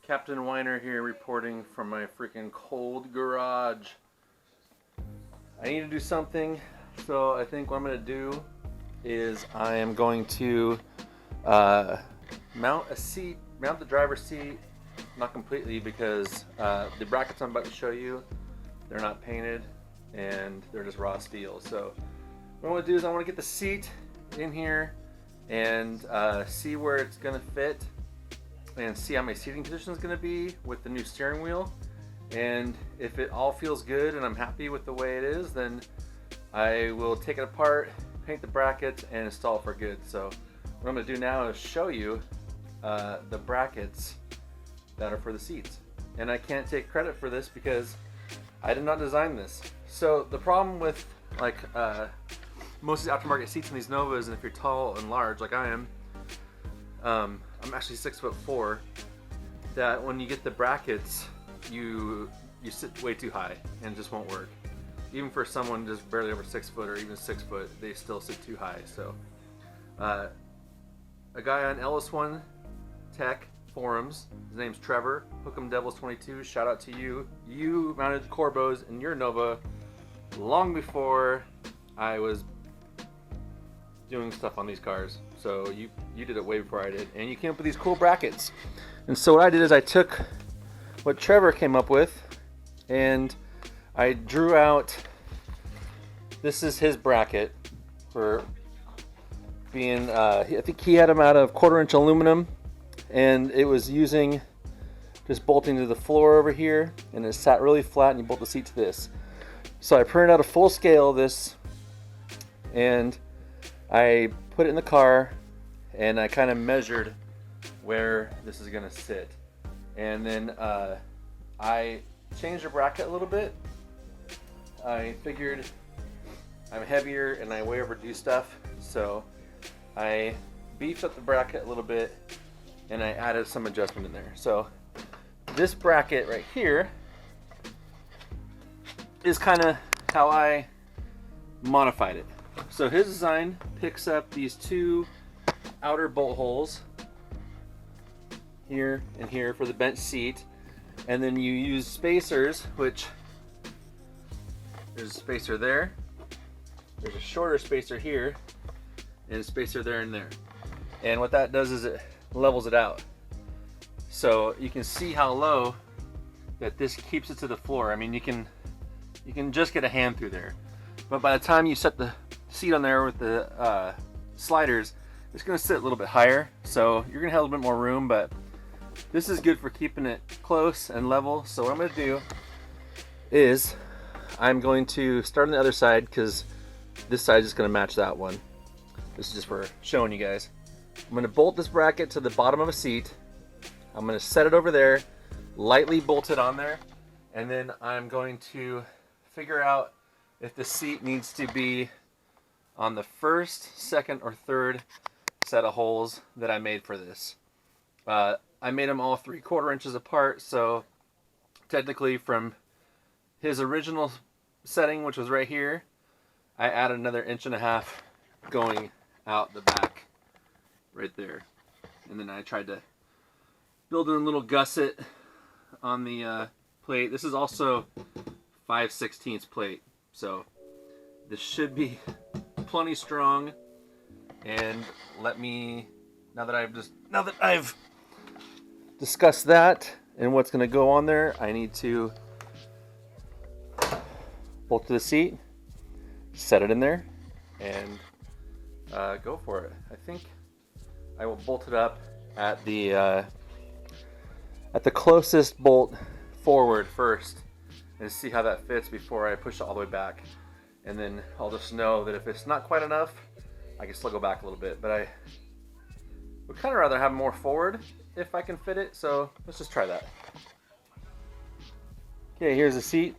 Captain Weiner here reporting from my freaking cold garage. I need to do something, so I think what I'm going to do is I am going to mount the driver's seat, not completely because the brackets I'm about to show you, they're not painted and they're just raw steel. So what I want to do is I want to get the seat in here and see where it's going to fit and see how my seating position is going to be with the new steering wheel. And if it all feels good and I'm happy with the way it is, then I will take it apart, paint the brackets, and install it for good. So what I'm going to do now is show you the brackets that are for the seats. And I can't take credit for this because I did not design this. So the problem with like most of the aftermarket seats in these Novas, and if you're tall and large like I am, I'm actually 6'4", that when you get the brackets, you sit way too high and it just won't work. Even for someone just barely over 6 foot or even 6 foot, they still sit too high. So a guy on LS1 Tech forums, his name's Trevor, Hook'em Devils 22, shout out to you. You mounted Corbeaus in your Nova long before I was doing stuff on these cars. So you did it way before I did, and you came up with these cool brackets. And so what I did is I took what Trevor came up with and I drew out, this is his bracket for being, I think he had them out of 1/4-inch aluminum, and it was using just bolting to the floor over here, and it sat really flat and you bolt the seat to this. So I printed out a full scale of this and I put it in the car and I kind of measured where this is going to sit. And then I changed the bracket a little bit. I figured I'm heavier and I way overdo stuff, so I beefed up the bracket a little bit and I added some adjustment in there. So this bracket right here is kind of how I modified it. So his design picks up these two outer bolt holes here and here for the bench seat, and then you use spacers, which there's a spacer there, there's a shorter spacer here, and a spacer there and there. And what that does is it levels it out. So you can see how low that this keeps it to the floor. I mean, you can just get a hand through there. But by the time you set the seat on there with the sliders, it's going to sit a little bit higher. So you're going to have a little bit more room, but this is good for keeping it close and level. So what I'm going to do is I'm going to start on the other side because this side is just going to match that one. This is just for showing you guys. I'm going to bolt this bracket to the bottom of a seat. I'm going to set it over there, lightly bolt it on there, and then I'm going to figure out if the seat needs to be on the first, second, or third set of holes that I made for this. I made them all 3/4 inches apart, so technically from his original setting, which was right here, I added another 1.5 inches going out the back right there. And then I tried to build in a little gusset on the plate. This is also 5/16 plate, so this should be plenty strong. And let me, now that I've discussed that and what's going to go on there, I need to bolt to the seat, set it in there, and go for it. I think I will bolt it up at the closest bolt forward first and see how that fits before I push it all the way back. And then I'll just know that if it's not quite enough, I can still go back a little bit. But I would kind of rather have more forward if I can fit it, so let's just try that. Okay, here's the seat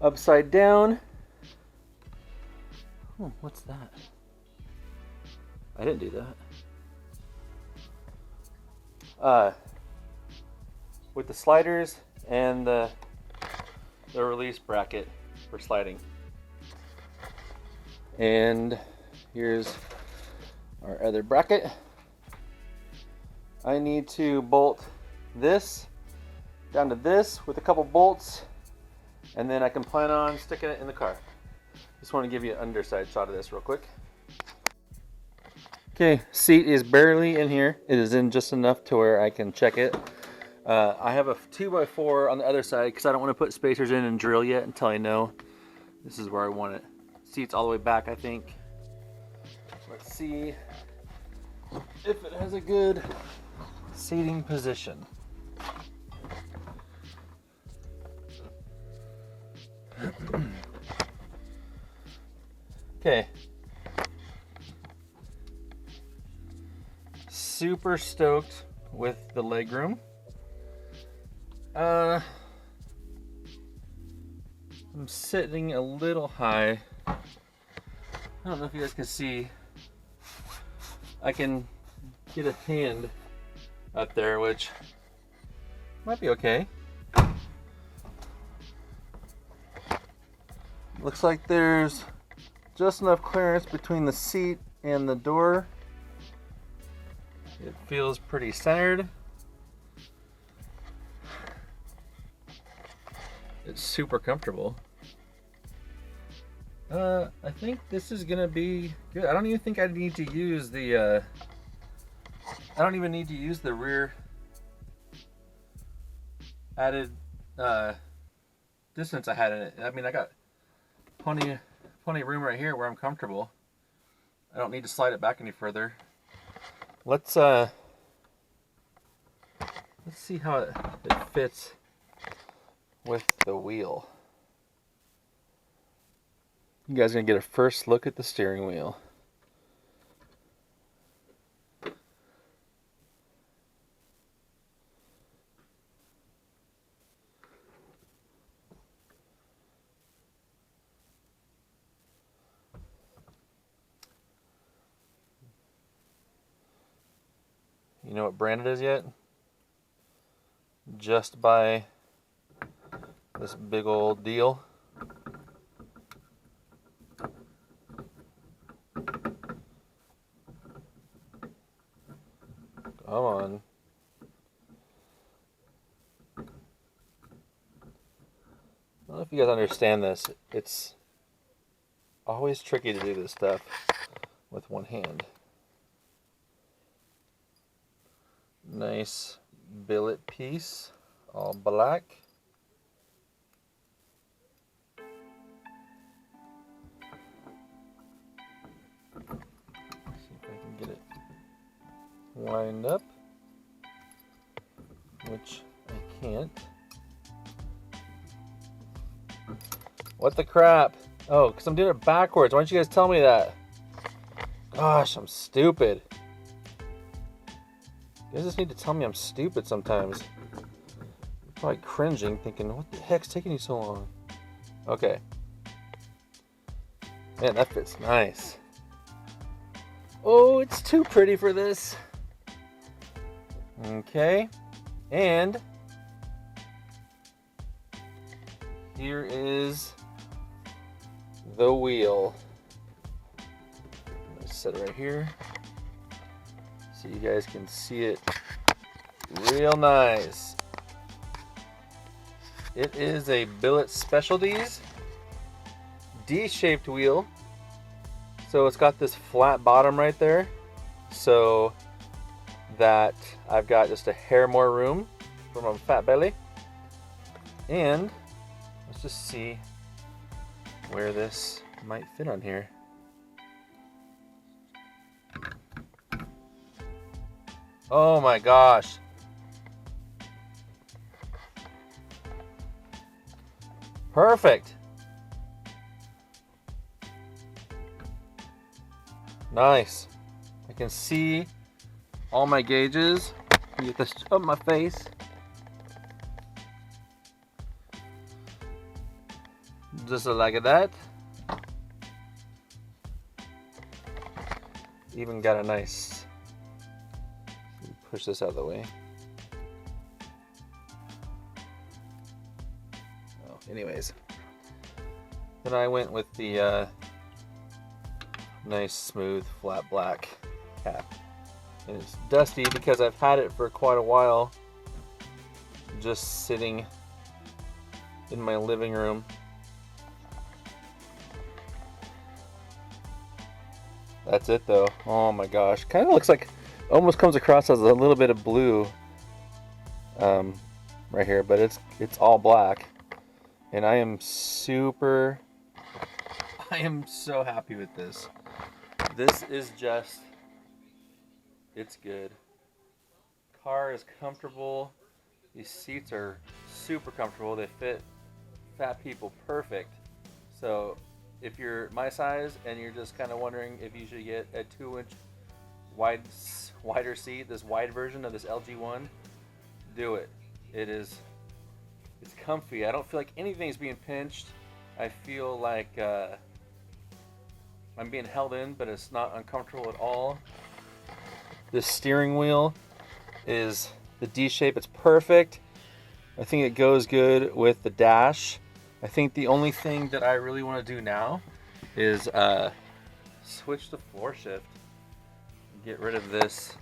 upside down. Oh, what's that? I didn't do that. With the sliders and the release bracket for sliding. And here's our other bracket. I need to bolt this down to this with a couple bolts, and then I can plan on sticking it in the car. Just want to give you an underside shot of this real quick. Okay, seat is barely in here. It is in just enough to where I can check it. I have a 2x4 on the other side because I don't want to put spacers in and drill yet until I know this is where I want it. Seat's all the way back, I think. Let's see if it has a good seating position. Okay. Super stoked with the legroom. I'm sitting a little high. I don't know if you guys can see. I can get a hand up there, which might be okay. Looks like there's just enough clearance between the seat and the door. It feels pretty centered. It's super comfortable. I think this is gonna be good. I don't even think I need to use the I don't even need to use the rear added distance I had in it. I mean, I got plenty of room right here where I'm comfortable. I don't need to slide it back any further. Let's see how it fits with the wheel. You guys are gonna get a first look at the steering wheel. You know what brand it is yet? Just by this big old deal. Come on. I don't know if you guys understand this. It's always tricky to do this stuff with one hand. Nice billet piece, all black. See if I can get it lined up, which I can't. What the crap? Oh, because I'm doing it backwards. Why don't you guys tell me that? Gosh, I'm stupid. You guys just need to tell me I'm stupid sometimes. You're probably cringing, thinking, what the heck's taking you so long? Okay. Man, that fits nice. Oh, it's too pretty for this. Okay. And here is the wheel. I'm gonna set it right here so you guys can see it real nice. It is a Billet Specialties D-shaped wheel. So it's got this flat bottom right there, so that I've got just a hair more room for my fat belly. And let's just see where this might fit on here. Oh my gosh. Perfect. Nice. I can see all my gauges. Get this up my face. Just like that. Even got a nice, push this out of the way. Oh, anyways, then I went with the nice smooth flat black cap, and it's dusty because I've had it for quite a while just sitting in my living room. That's it though. Oh my gosh. Kind of looks like, almost comes across as a little bit of blue right here, but it's all black. And I am so happy with this. This is just, it's good. Car is comfortable. These seats are super comfortable. They fit fat people perfect. So if you're my size and you're just kind of wondering if you should get a 2-inch wider seat, this wide version of this LG1, do it. It's comfy. I don't feel like anything's being pinched. I feel like I'm being held in, but it's not uncomfortable at all. This steering wheel is the D shape. It's perfect. I think it goes good with the dash. I think the only thing that I really want to do now is switch to floor shift. Get rid of this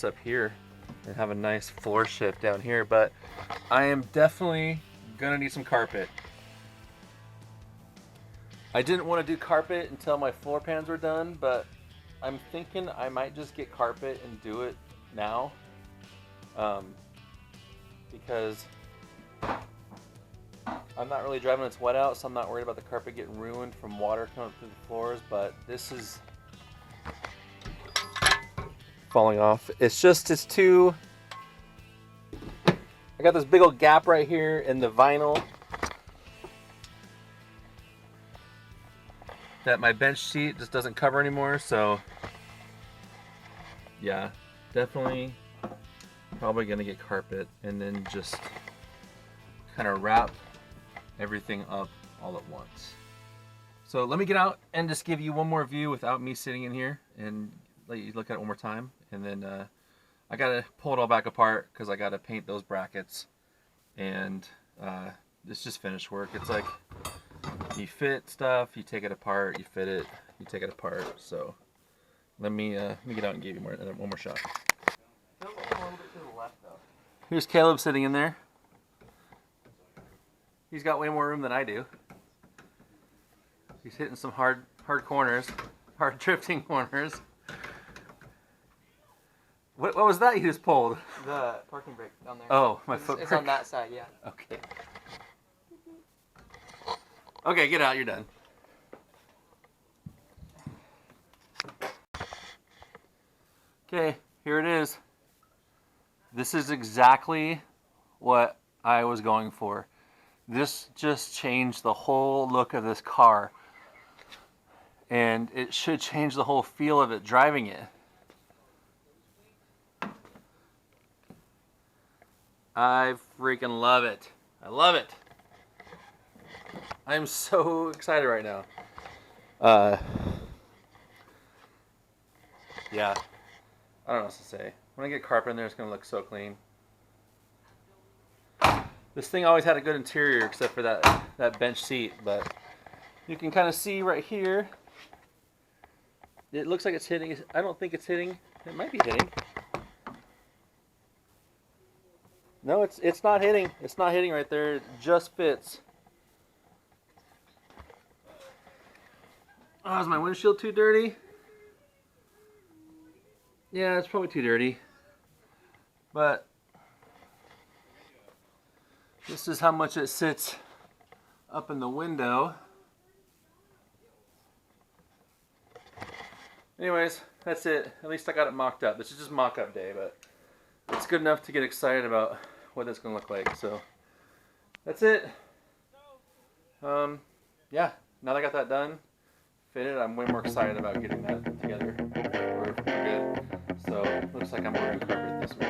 up here and have a nice floor shift down here. But I am definitely gonna need some carpet. I didn't want to do carpet until my floor pans were done, but I'm thinking I might just get carpet and do it now, because I'm not really driving when it's wet out, so I'm not worried about the carpet getting ruined from water coming through the floors. But this is falling off. It's too, I got this big old gap right here in the vinyl that my bench seat just doesn't cover anymore. So yeah, definitely probably gonna get carpet and then just kind of wrap everything up all at once. So let me get out and just give you one more view without me sitting in here and let you look at it one more time. And then I gotta pull it all back apart because I gotta paint those brackets, and it's just finished work. It's like you fit stuff, you take it apart, you fit it, you take it apart. So let me get out and give you one more shot. A little bit to the left though. Here's Caleb sitting in there. He's got way more room than I do. He's hitting some hard corners, hard drifting corners. What was that you just pulled? The parking brake down there. Oh, my foot brake. It's on that side, yeah. Okay. Okay, get out, you're done. Okay, here it is. This is exactly what I was going for. This just changed the whole look of this car. And it should change the whole feel of it driving it. I freaking love it. I love it. I'm so excited right now. Yeah. I don't know what to say. When I get carpet in there, it's going to look so clean. This thing always had a good interior except for that bench seat, but you can kind of see right here. It looks like it's hitting. I don't think it's hitting. It might be hitting. No, it's not hitting. It's not hitting right there. It just fits. Oh, is my windshield too dirty? Yeah, it's probably too dirty. But this is how much it sits up in the window. Anyways, that's it. At least I got it mocked up. This is just mock-up day, but it's good enough to get excited about what it's going to look like. So that's it. Yeah, now that I got that done, fitted, I'm way more excited about getting that together. We're good. So looks like I'm ordering carpet this week.